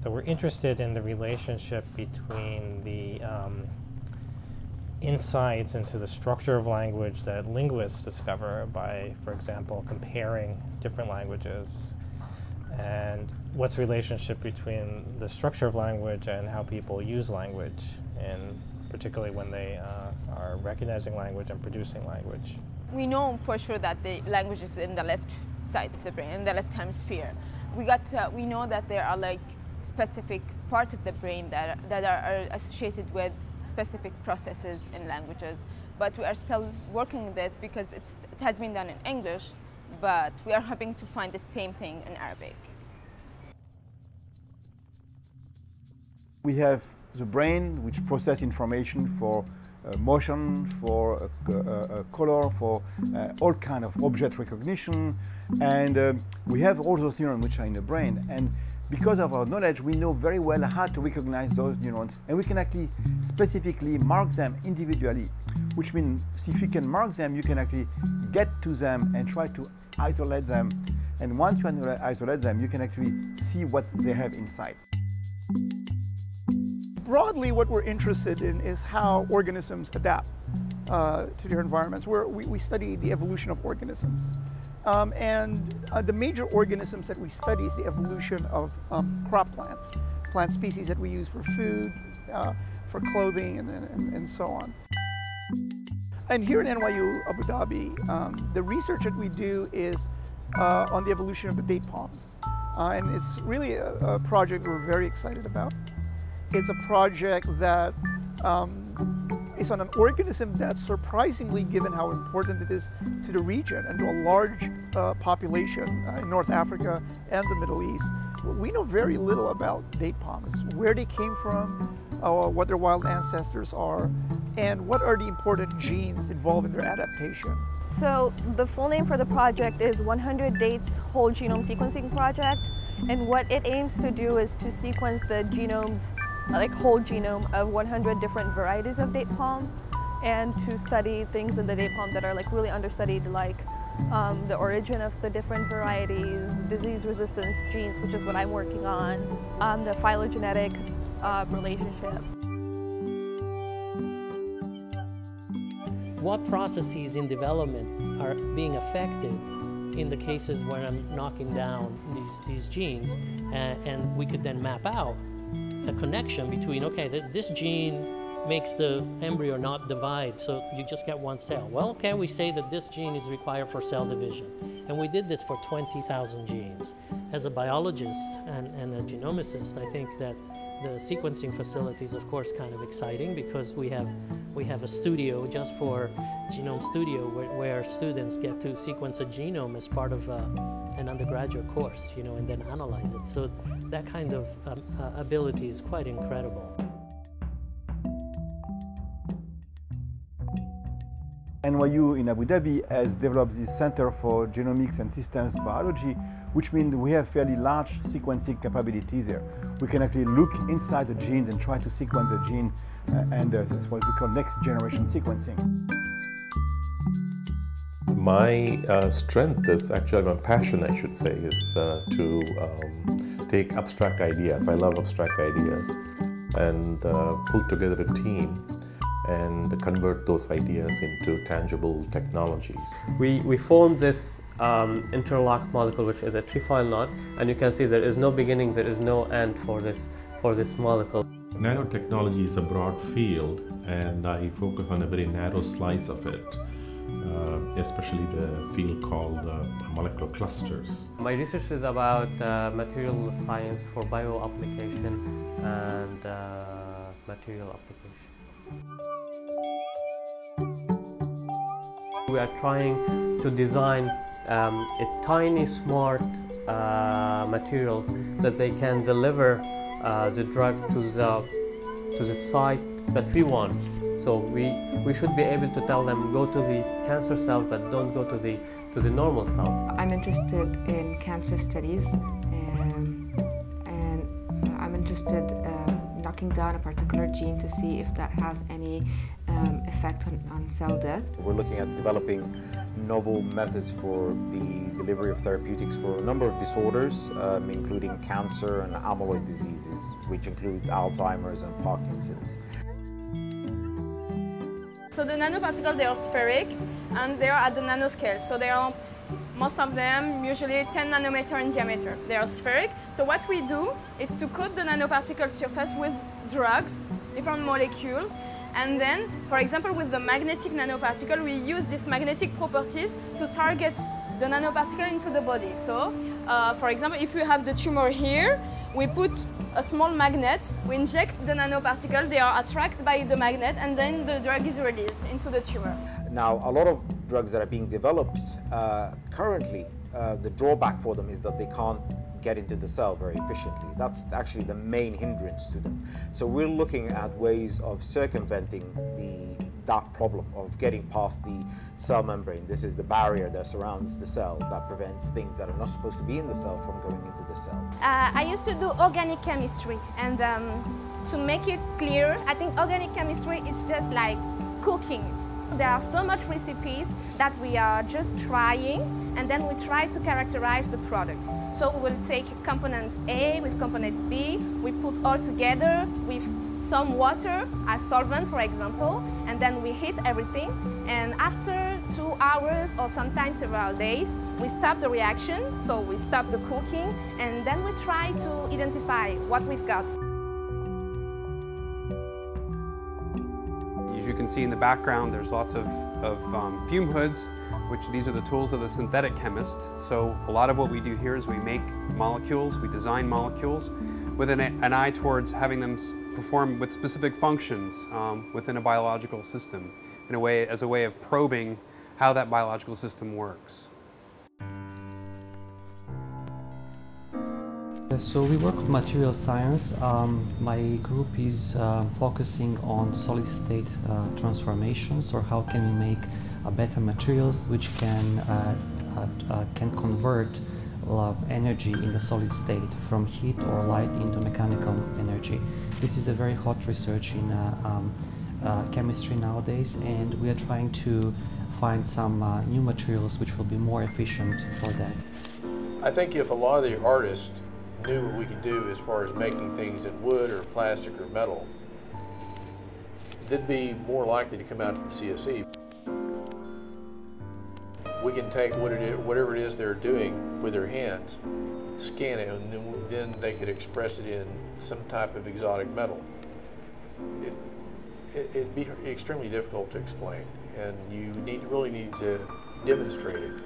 So we're interested in the relationship between the insights into the structure of language that linguists discover by, for example, comparing different languages, and what's the relationship between the structure of language and how people use language, and particularly when they are recognizing language and producing language. We know for sure that the language is in the left side of the brain, in the left hemisphere. We know that there are like specific parts of the brain that are associated with specific processes in languages, but we are still working on this because it has been done in English, but we are hoping to find the same thing in Arabic. We have the brain which processes information for motion, for color, for all kind of object recognition, and we have all those neurons which are in the brain, and because of our knowledge we know very well how to recognize those neurons, and we can actually specifically mark them individually, which means if you can mark them you can actually get to them and try to isolate them, and once you isolate them you can actually see what they have inside. Broadly, what we're interested in is how organisms adapt to their environments. We study the evolution of organisms. The major organisms that we study is the evolution of crop plants, plant species that we use for food, for clothing, and so on. And here in NYU Abu Dhabi, the research that we do is on the evolution of the date palms. And it's really a project we're very excited about. It's a project that is on an organism that's surprisingly, given how important it is to the region and to a large population in North Africa and the Middle East. We know very little about date palms, where they came from, what their wild ancestors are, and what are the important genes involved in their adaptation. So the full name for the project is 100 Dates Whole Genome Sequencing Project, and what it aims to do is to sequence the genomes, like whole genome of 100 different varieties of date palm, and to study things in the date palm that are like really understudied, like the origin of the different varieties, disease resistance genes, which is what I'm working on, the phylogenetic relationship. What processes in development are being affected in the cases where I'm knocking down these genes, and we could then map out a connection between, okay, this gene makes the embryo not divide, so you just get one cell. Well, can we say that this gene is required for cell division? And we did this for 20,000 genes. As a biologist and a genomicist, I think that the sequencing facility is, of course, kind of exciting because we have a studio just for Genome Studio where students get to sequence a genome as part of an undergraduate course, you know, and then analyze it. So that kind of ability is quite incredible. NYU in Abu Dhabi has developed this Center for Genomics and Systems Biology, which means we have fairly large sequencing capabilities there. We can actually look inside the genes and try to sequence the gene, and that's what we call next generation sequencing. My strength is actually, my passion I should say, is to take abstract ideas. I love abstract ideas, and pull together a team and convert those ideas into tangible technologies. We formed this interlocked molecule, which is a trefoil knot, and you can see there is no beginning, there is no end for this molecule. Nanotechnology is a broad field, and I focus on a very narrow slice of it, especially the field called molecular clusters. My research is about material science for bio application and material application. We are trying to design a tiny, smart materials that they can deliver the drug to the site that we want. So we should be able to tell them, go to the cancer cells, but don't go to the normal cells. I'm interested in cancer studies, and I'm interested knocking down a particular gene to see if that has any effect on cell death. We're looking at developing novel methods for the delivery of therapeutics for a number of disorders, including cancer and amyloid diseases, which include Alzheimer's and Parkinson's. So the nanoparticles, they are spheric and they are at the nanoscale. So they are, most of them, usually 10 nanometer in diameter. They are spheric. So what we do is to coat the nanoparticle surface with drugs, different molecules. And then, for example, with the magnetic nanoparticle, we use these magnetic properties to target the nanoparticle into the body. So, for example, if we have the tumor here, we put a small magnet, we inject the nanoparticle, they are attracted by the magnet, and then the drug is released into the tumor. Now, a lot of drugs that are being developed currently, the drawback for them is that they can't get into the cell very efficiently. That's actually the main hindrance to them. So we're looking at ways of circumventing that problem of getting past the cell membrane. This is the barrier that surrounds the cell that prevents things that are not supposed to be in the cell from going into the cell. I used to do organic chemistry, and to make it clear, I think organic chemistry is just like cooking. There are so much recipes that we are just trying, and then we try to characterize the product. So we will take component A with component B, we put all together with some water as solvent, for example, and then we heat everything. And after 2 hours or sometimes several days, we stop the reaction, so we stop the cooking, and then we try to identify what we've got. As you can see in the background, there's lots of fume hoods, which these are the tools of the synthetic chemist. So a lot of what we do here is we make molecules, we design molecules with an eye towards having them perform with specific functions within a biological system, in a way, as a way of probing how that biological system works. So we work with material science. My group is focusing on solid state transformations, or how can we make better materials which can convert energy in the solid state from heat or light into mechanical energy. This is a very hot research in chemistry nowadays, and we are trying to find some new materials which will be more efficient for that. I think if a lot of the artists knew what we could do as far as making things in wood or plastic or metal, they'd be more likely to come out to the CSE. We can take whatever it is they're doing with their hands, scan it, and then they could express it in some type of exotic metal. It'd be extremely difficult to explain, and you really need to demonstrate it.